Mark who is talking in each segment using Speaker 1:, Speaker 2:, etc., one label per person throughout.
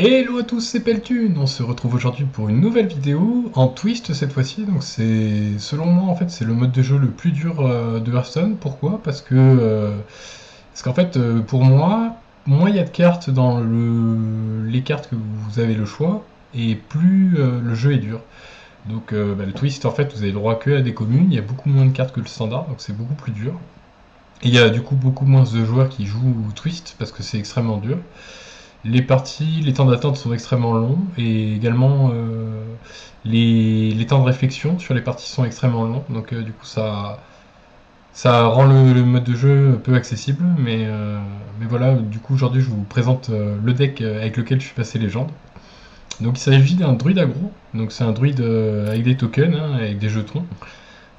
Speaker 1: Hello à tous, c'est Peltune. On se retrouve aujourd'hui pour une nouvelle vidéo, en twist cette fois-ci. Donc c'est, selon moi en fait, c'est le mode de jeu le plus dur de Hearthstone. Pourquoi? Parce qu'en fait, pour moi, moins il y a de cartes dans les cartes que vous avez le choix, et plus le jeu est dur. Donc le twist, en fait, vous avez le droit que à des communes. Il y a beaucoup moins de cartes que le standard, donc c'est beaucoup plus dur. Et il y a du coup beaucoup moins de joueurs qui jouent au twist parce que c'est extrêmement dur. Les parties, les temps d'attente sont extrêmement longs et également les temps de réflexion sur les parties sont extrêmement longs. Donc du coup ça rend le mode de jeu peu accessible. Mais voilà, du coup aujourd'hui je vous présente le deck avec lequel je suis passé légende. Donc il s'agit d'un druide aggro. Donc c'est un druide avec des tokens, hein, avec des jetons.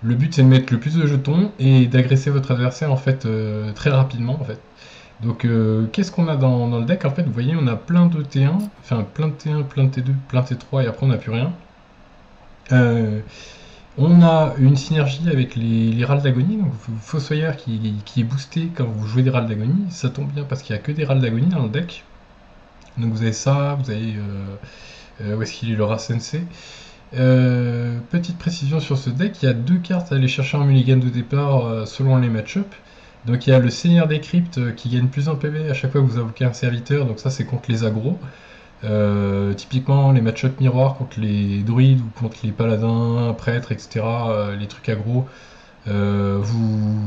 Speaker 1: Le but c'est de mettre le plus de jetons et d'agresser votre adversaire en fait très rapidement en fait. Donc qu'est-ce qu'on a dans le deck? En fait, vous voyez, on a plein de T1, enfin plein de T1, plein de T2, plein de T3 et après on n'a plus rien. Euh, on a une synergie avec les râles d'agonie, donc Fossoyeur qui est boosté quand vous jouez des râles d'agonie. Ça tombe bien parce qu'il n'y a que des râles d'agonie dans le deck. Donc vous avez ça, vous avez... où est-ce qu'il est le rat sensei? Petite précision sur ce deck, il y a deux cartes à aller chercher en mulligan de départ selon les match-up. Donc il y a le Seigneur des Cryptes qui gagne plus en PV à chaque fois que vous invoquez un serviteur, donc ça c'est contre les agros. Typiquement les match-up miroirs contre les druides ou contre les paladins, prêtres, etc. Les trucs agros, vous,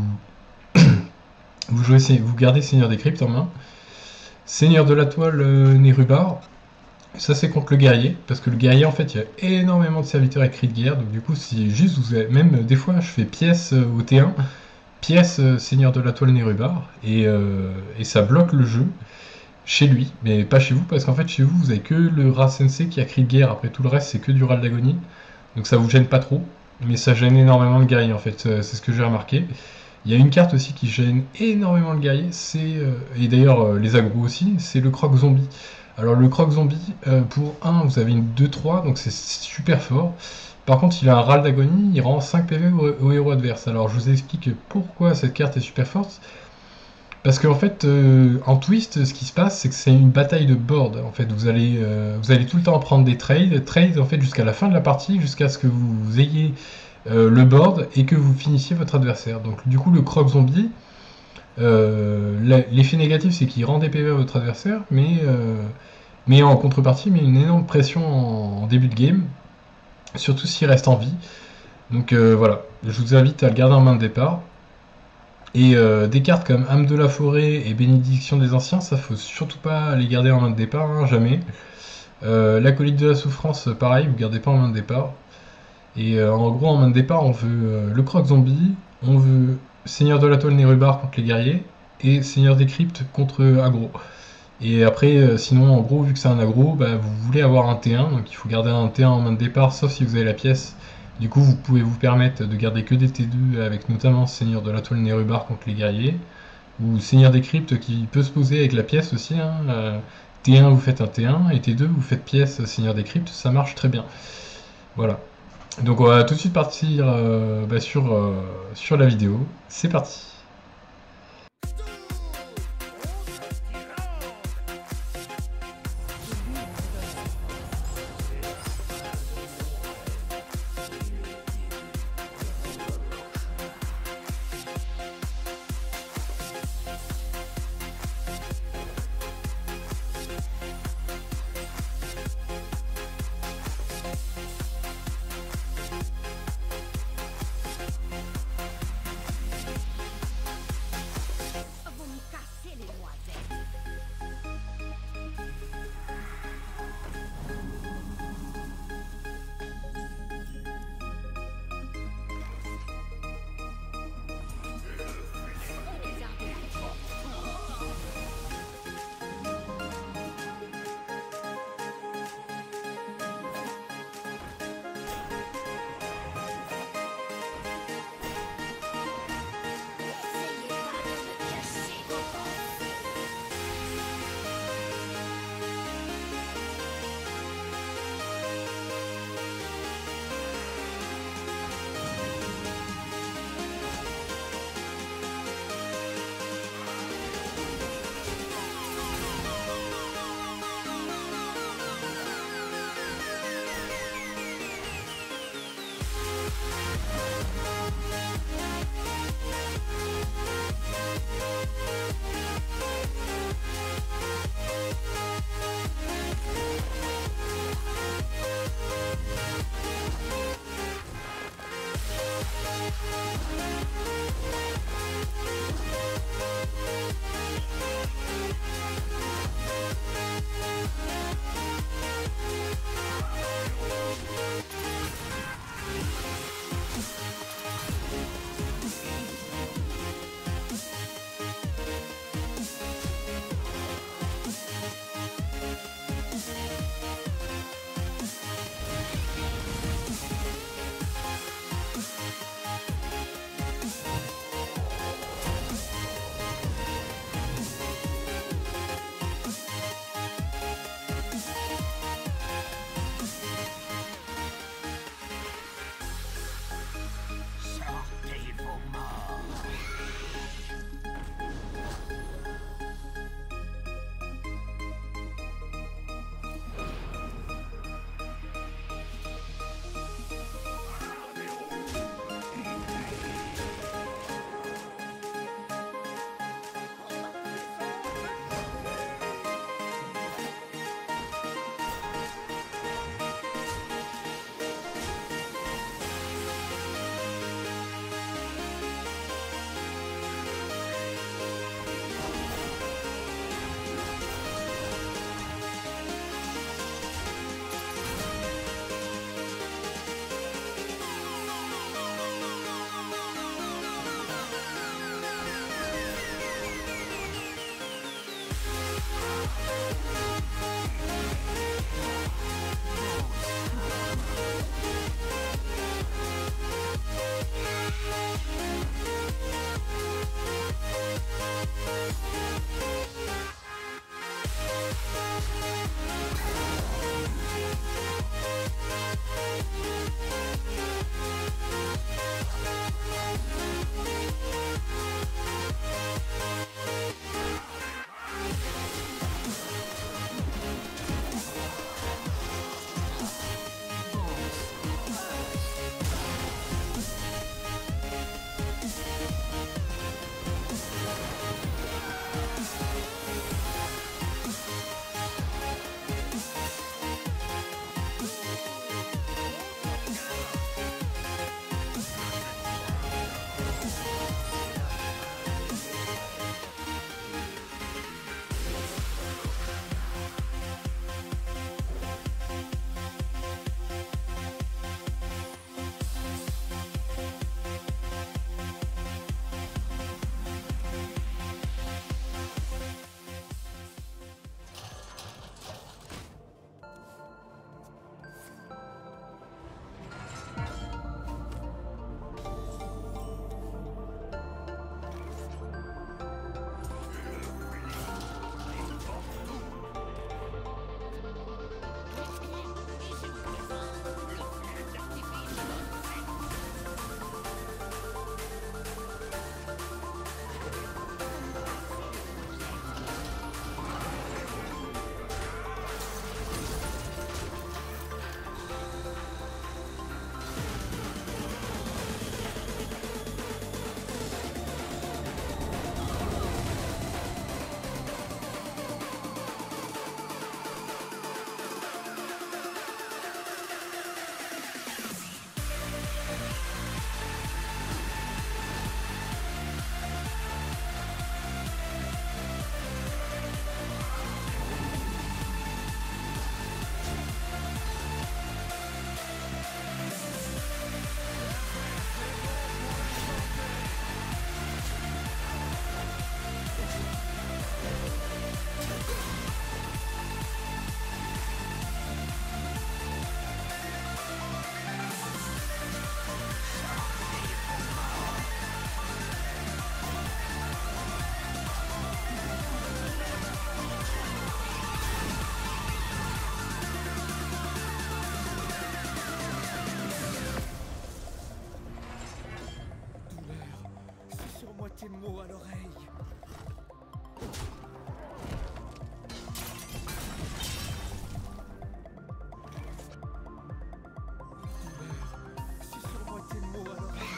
Speaker 1: vous gardez Seigneur des Cryptes en main. Seigneur de la Toile, Nérubar, ça c'est contre le guerrier, parce que le guerrier en fait il y a énormément de serviteurs avec cri de guerre, donc du coup si juste vous avez, même des fois je fais pièce au T1, pièce Seigneur de la Toile Nérubar, et ça bloque le jeu chez lui, mais pas chez vous, parce qu'en fait chez vous vous avez que le rat sensei qui a cri de guerre, après tout le reste c'est que du rat d'agonie, donc ça vous gêne pas trop, mais ça gêne énormément le guerrier en fait, c'est ce que j'ai remarqué. Il y a une carte aussi qui gêne énormément le guerrier, et d'ailleurs les agros aussi, c'est le croc zombie. Alors le croc zombie, pour 1 vous avez une 2-3, donc c'est super fort. Par contre il a un râle d'agonie, il rend 5 PV au héros adverse. Alors je vous explique pourquoi cette carte est super forte. Parce qu'en fait, en twist, ce qui se passe, c'est que c'est une bataille de board. En fait, vous allez tout le temps prendre des trades en fait jusqu'à la fin de la partie, jusqu'à ce que vous ayez le board et que vous finissiez votre adversaire. Donc du coup, le croc zombie, l'effet négatif, c'est qu'il rend des PV à votre adversaire, mais en contrepartie, il met une énorme pression en début de game, surtout s'il reste en vie. Donc voilà, je vous invite à le garder en main de départ. Et des cartes comme âme de la forêt et bénédiction des anciens, ça faut surtout pas les garder en main de départ, hein, jamais. L'acolyte de la souffrance, pareil, vous gardez pas en main de départ. Et en gros, en main de départ, on veut le croc zombie, on veut Seigneur de la Toile Nérubar contre les guerriers, et Seigneur des Cryptes contre aggro. Et après, sinon, en gros, vu que c'est un aggro, bah, vous voulez avoir un T1, donc il faut garder un T1 en main de départ, sauf si vous avez la pièce. Du coup, vous pouvez vous permettre de garder que des T2, avec notamment Seigneur de la Toile Nérubar contre les guerriers, ou Seigneur des Cryptes qui peut se poser avec la pièce aussi. Hein. T1, vous faites un T1, et T2, vous faites pièce Seigneur des Cryptes, ça marche très bien. Voilà. Donc on va tout de suite partir sur la vidéo. C'est parti.
Speaker 2: tes mots à l'oreille. C'est sur moi tes mots à l'oreille.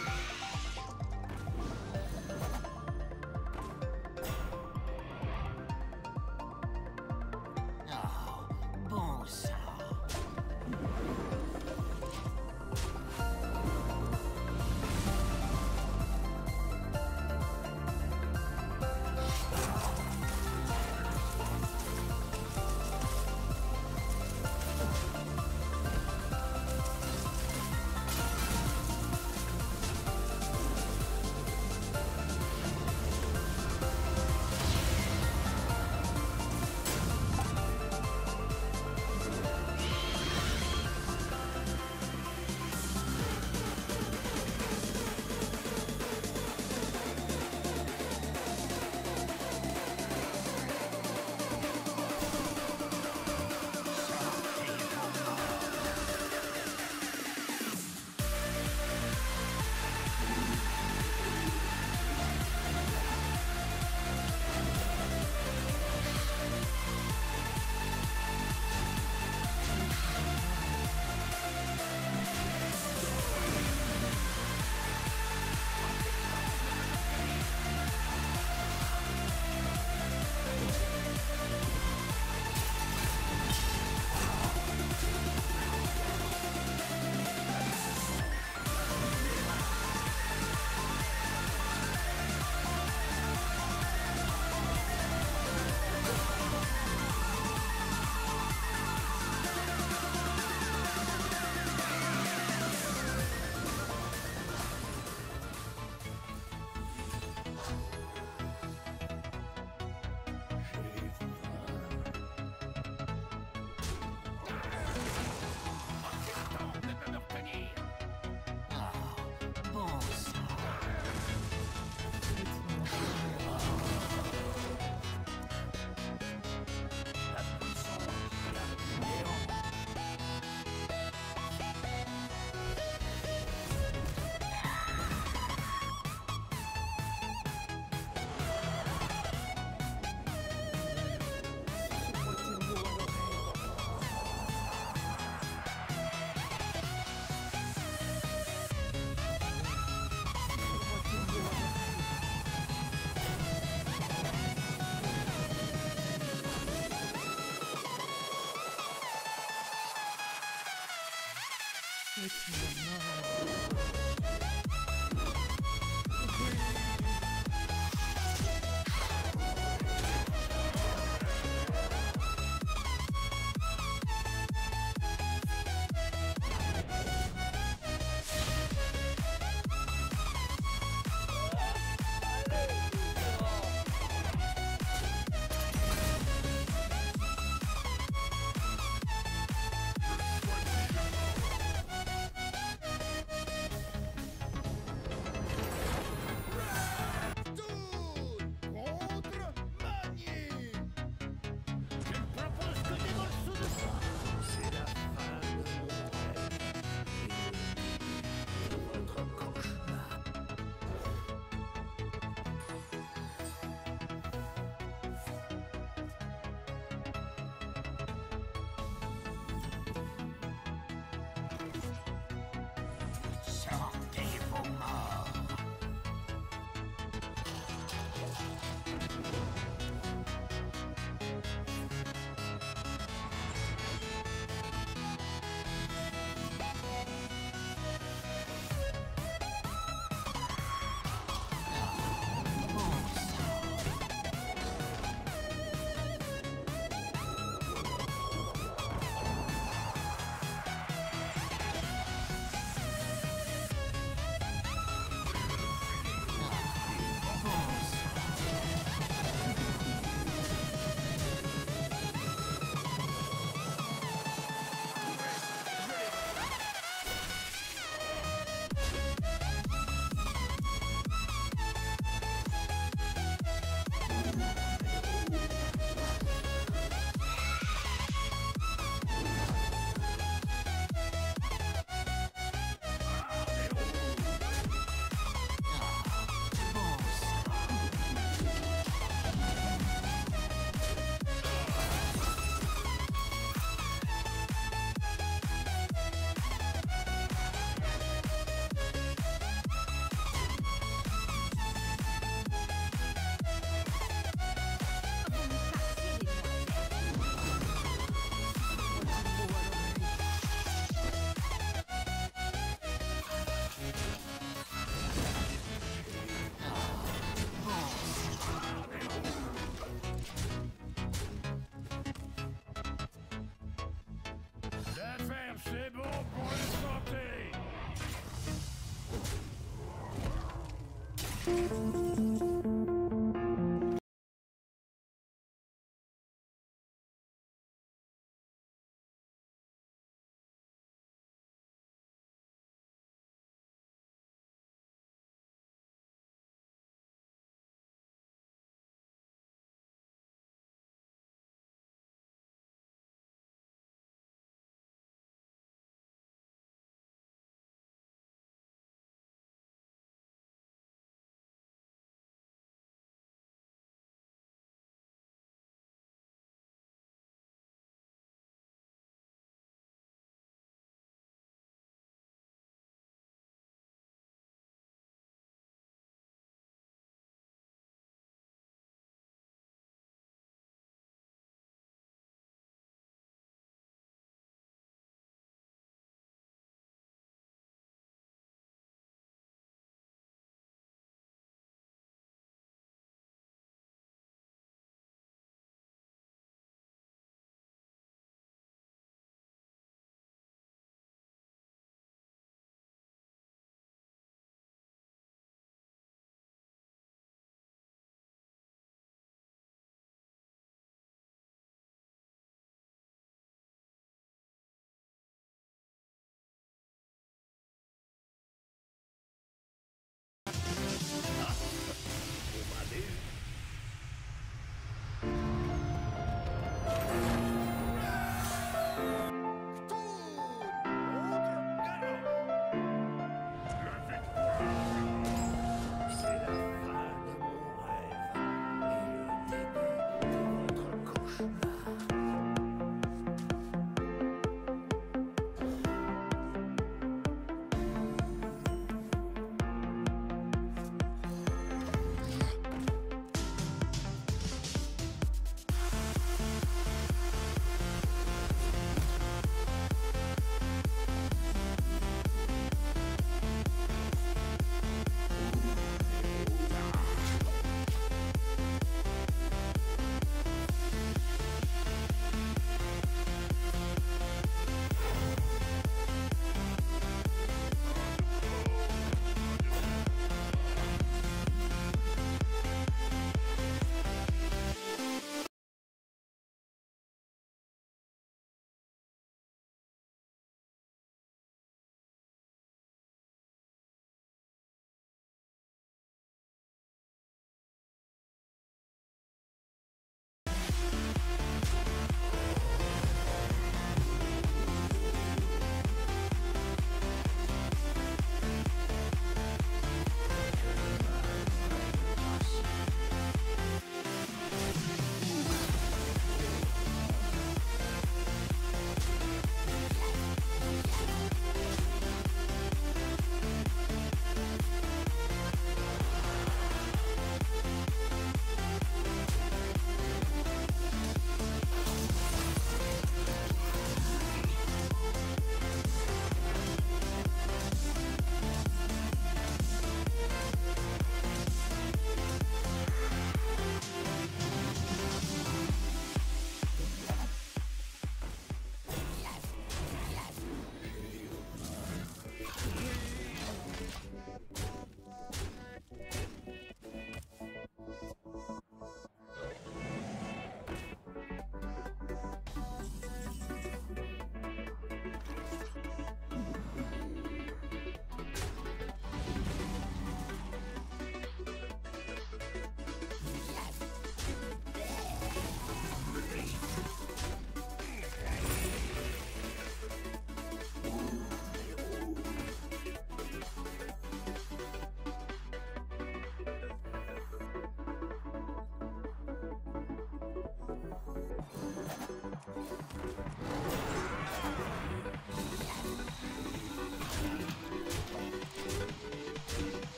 Speaker 3: Oh, bon sang.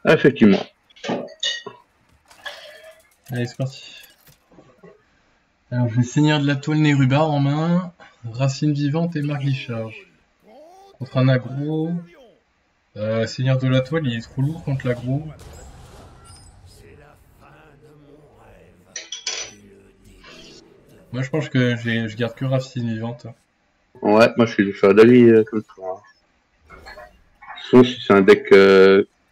Speaker 4: Ah, effectivement.
Speaker 1: Allez, c'est parti. Alors, je vais Seigneur de la Toile Nérubar en main, Racine Vivante et Marque Charge. Contre un aggro. Seigneur de la Toile, il est trop lourd contre l'aggro. Moi, je pense que je garde que Racine Vivante.
Speaker 4: Ouais, moi je suis d'avis comme toi. Sauf si c'est un deck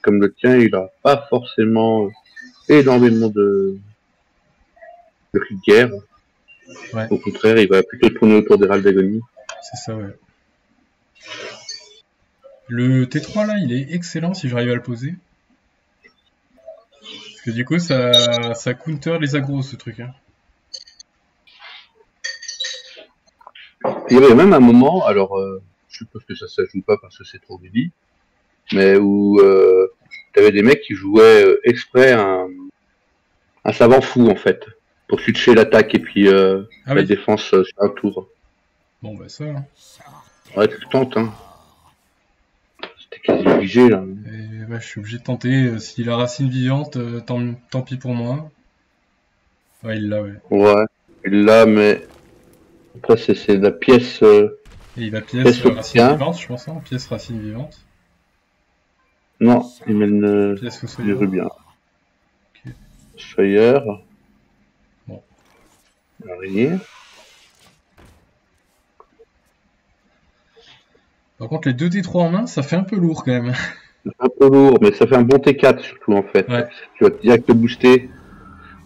Speaker 4: comme le tien, il a pas forcément énormément de cris de guerre.
Speaker 1: Ouais.
Speaker 4: Au contraire, il va plutôt tourner autour des râles d'agonie.
Speaker 1: C'est ça, ouais. Le T3 là, il est excellent si j'arrive à le poser. Parce que du coup, ça counter les aggros ce truc. Hein.
Speaker 4: Il y avait même un moment, alors je suppose que ça joue pas parce que c'est trop midi, mais où t'avais des mecs qui jouaient exprès un savant fou en fait, pour switcher l'attaque et puis la défense sur un tour.
Speaker 1: Bon bah ça. Hein.
Speaker 4: Ouais, tu le tentes, hein. C'était quasi obligé là.
Speaker 1: Et, bah, je suis obligé de tenter. S'il a Racine Vivante, tant pis pour moi. Ouais, il l'a, ouais.
Speaker 4: Ouais, il l'a, mais après c'est la pièce.
Speaker 1: Et il va pièce Racine
Speaker 4: Vivante,
Speaker 1: je pense, hein. Pièce Racine Vivante.
Speaker 4: Non, il mène
Speaker 1: pièce
Speaker 4: les rubins.
Speaker 1: Ok.
Speaker 4: Fire.
Speaker 1: Bon.
Speaker 4: Araignée.
Speaker 1: Par contre, les 2 T3 en main, ça fait un peu lourd quand même.
Speaker 4: C'est un peu lourd, mais ça fait un bon T4 surtout en fait.
Speaker 1: Ouais.
Speaker 4: Tu vas direct le booster.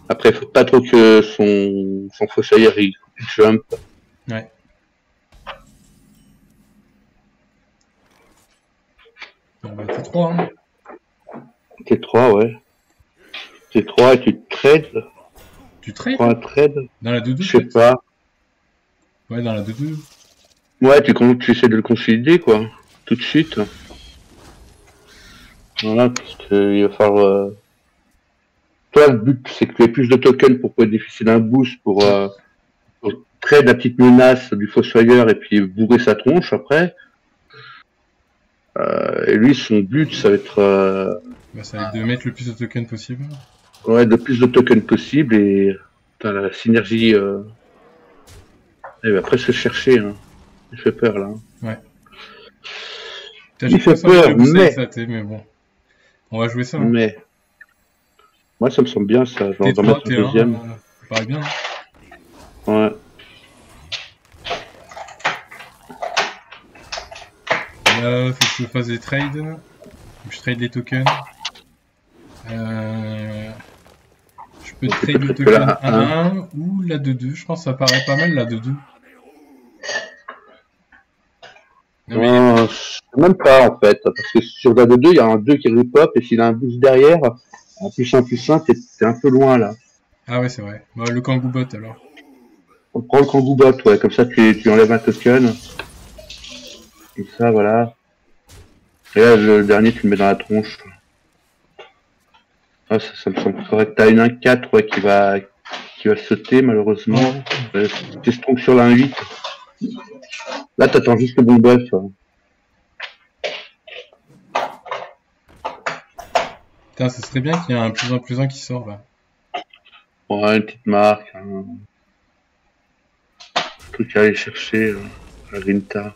Speaker 4: Après, faut pas trop que son fossoyeur il jump.
Speaker 1: Ouais. Bon bah T3 hein.
Speaker 4: T3, ouais. T3 et tu trades.
Speaker 1: Tu trades
Speaker 4: Prends un trade.
Speaker 1: Dans la 2-2
Speaker 4: Je sais pas.
Speaker 1: Ouais, dans la 2-2.
Speaker 4: Ouais, tu essaies de le consolider quoi. Tout de suite. Voilà, parce qu'il va falloir. Toi, le but, c'est que tu aies plus de tokens pour pouvoir bénéficier d'un boost pour trade la petite menace du fossoyeur et puis bourrer sa tronche après. Et lui, son but, ça va être.
Speaker 1: Bah, ça va être de mettre le plus de tokens possible.
Speaker 4: Ouais, de plus de tokens possible et t'as la synergie. Elle va presque chercher. Hein. Il fait peur là.
Speaker 1: Ouais.
Speaker 4: Il fait peur,
Speaker 1: mais bon. On va jouer ça. Hein.
Speaker 4: Mais. Moi, ça me semble bien ça. Je vais en mettre un deuxième.
Speaker 1: Ça paraît bien.
Speaker 4: Ouais.
Speaker 1: Là, faut que je fasse des trades. Je trade les tokens. Je peux trade le token 1-1 ou la 2-2. Je pense que ça paraît pas mal la 2-2.
Speaker 4: Non, même pas en fait. Parce que sur la 2-2, il y a un 2 qui repop et s'il a un boost derrière, en +1/+1, t'es un peu loin là.
Speaker 1: Ah ouais, c'est vrai. Bah, le Kangoubot alors.
Speaker 4: On prend le Kangoubot, ouais. Comme ça, tu enlèves un token. Et ça, voilà. Et là, le dernier, tu le mets dans la tronche. Ah, ça me semble correct. T'as une 1-4 ouais, qui va sauter, malheureusement. T'es strong sur la 1-8. Là, t'attends juste le bon buff.
Speaker 1: Putain, ça serait bien qu'il y ait un +1/+1 qui sort là.
Speaker 4: Ouais, une petite marque. Un truc à aller chercher. La Rinta.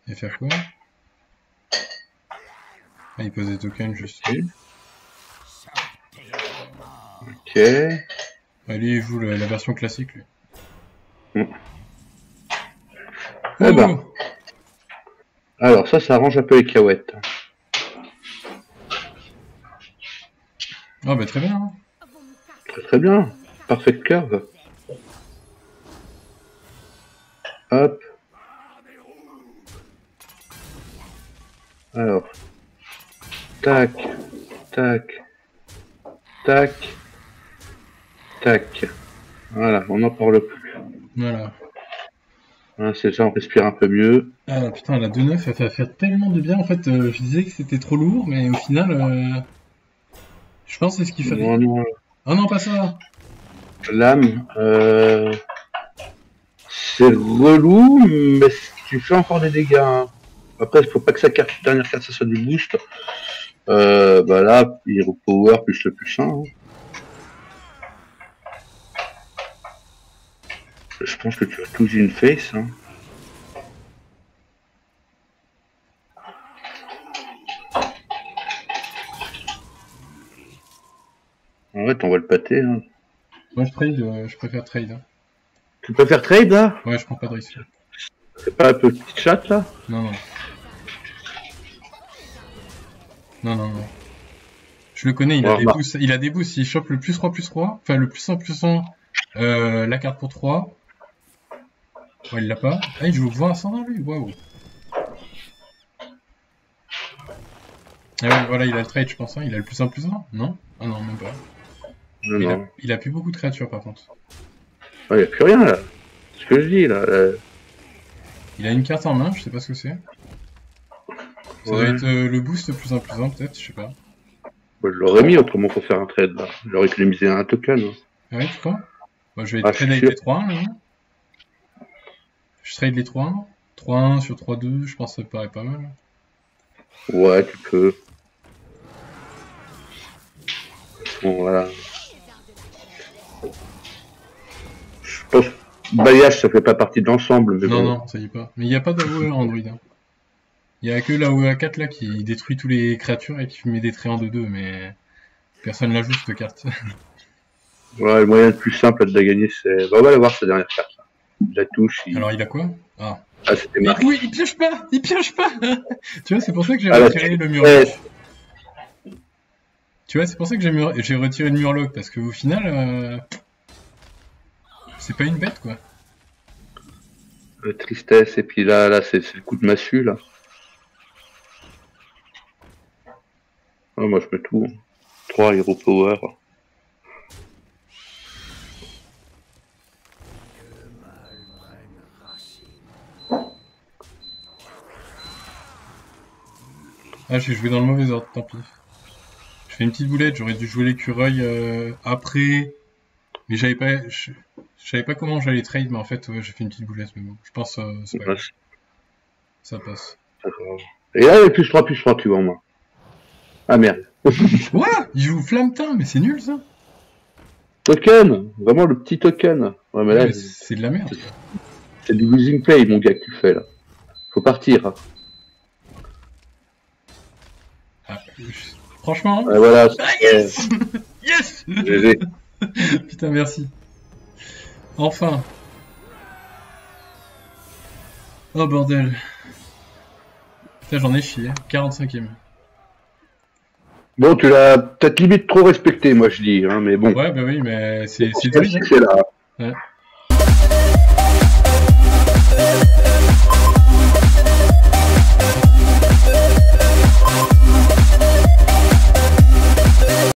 Speaker 1: Et faire quoi? Ah, il pose des tokens juste.
Speaker 4: Ok.
Speaker 1: Ah, lui, il joue la version classique, lui.
Speaker 4: Eh ben. Alors, ça arrange un peu les cahuètes.
Speaker 1: Oh, bah très bien. Hein.
Speaker 4: Très très bien. Perfect curve. Hop. Alors. Tac. Tac. Tac. Tac. Voilà, on n'en parle plus.
Speaker 1: Voilà.
Speaker 4: Voilà, c'est ça, on respire un peu mieux.
Speaker 1: Ah putain, la 2-9, elle va faire tellement de bien. En fait, je disais que c'était trop lourd, mais au final, je pense que c'est ce qu'il fallait.
Speaker 4: Non, non.
Speaker 1: Oh non, pas ça.
Speaker 4: L'âme, c'est relou, mais ce tu fais encore des dégâts. Hein. Après, il faut pas que sa dernière carte, ça soit du boost. Bah là, Hero Power plus le plus 1. Hein. Je pense que tu as tous une face. Hein. En vrai, on va le pâter. Hein.
Speaker 1: Moi, je préfère trade. Hein.
Speaker 4: Tu préfères trade là?
Speaker 1: Ouais, je prends pas de risque.
Speaker 4: C'est pas un peu petit chat là?
Speaker 1: Non, non. Non, non, non. Je le connais, il a des boosts, il chope le plus 3/3, enfin le plus 1/1, la carte pour 3. Ouais, il l'a pas. Ah, il joue 20 ascendant lui, waouh. Ah ouais, voilà, il a le trade, je pense, hein. Il a le plus 1/1, non? Ah non, même pas.
Speaker 4: Non.
Speaker 1: Il a plus beaucoup de créatures par contre.
Speaker 4: Il n'y a plus rien là. C'est ce que je dis là.
Speaker 1: Il a une carte en main, je sais pas ce que c'est. Ça doit être le boost plus 1/1 peut-être, je sais pas.
Speaker 4: Ouais, je l'aurais mis autrement pour faire un trade là. J'aurais économisé un token. Hein.
Speaker 1: Ah ouais, tu crois? Bah, je vais trade avec les 3-1 là. Je trade les 3-1. 3-1 sur 3-2, je pense que ça me paraît pas mal.
Speaker 4: Ouais, tu peux. Bon, voilà. Je pense que balayage, ça fait pas partie de l'ensemble. Mais
Speaker 1: non,
Speaker 4: bon.
Speaker 1: non, ça y est pas. Mais il n'y a pas d'AOE Android. Hein. Il y a que l'AOE 4 là qui détruit tous les créatures et qui met des traits en 2-2, mais personne la joue cette carte.
Speaker 4: Ouais, le moyen le plus simple de la gagner, c'est. Bah, on va la voir sa dernière carte. Là. Il la touche.
Speaker 1: Alors il a quoi? Ah.
Speaker 4: Ah, c'était
Speaker 1: Mais
Speaker 4: marqué.
Speaker 1: oui, il pioche pas! Il pioche pas! Tu vois, c'est pour ça que j'ai retiré le Murloc. Tu vois, c'est pour ça que j'ai retiré le Murloc, parce qu'au final, c'est pas une bête, quoi.
Speaker 4: Tristesse, et puis là c'est le coup de massue, là. Ah, moi, je mets tout. 3 Hero Power.
Speaker 1: Ah, j'ai joué dans le mauvais ordre, tant pis. Je fais une petite boulette, j'aurais dû jouer l'écureuil après. Mais je savais pas comment j'allais trade, mais en fait, ouais, j'ai fait une petite boulette, mais bon, je pense c'est pas grave. Ça passe.
Speaker 4: Et là, il y a +3/+3, tu vois, en moins. Ah merde.
Speaker 1: Quoi? Il joue Flammeteint, mais c'est nul ça!
Speaker 4: Token! Vraiment le petit token. Ouais, mais là,
Speaker 1: Ouais, c'est de la merde.
Speaker 4: c'est du losing play, mon gars, que tu fais là. Faut partir. Hein.
Speaker 1: Ah, franchement.
Speaker 4: Ouais, voilà.
Speaker 1: Ah, yes! Yes!
Speaker 4: GG.
Speaker 1: Putain, merci. Enfin. Oh bordel. Putain, j'en ai chié. 45ème.
Speaker 4: Bon, tu l'as peut-être limite trop respecté, moi je dis, hein, mais bon.
Speaker 1: Ouais, bah oui, mais c'est
Speaker 4: C'est là.
Speaker 1: Ouais.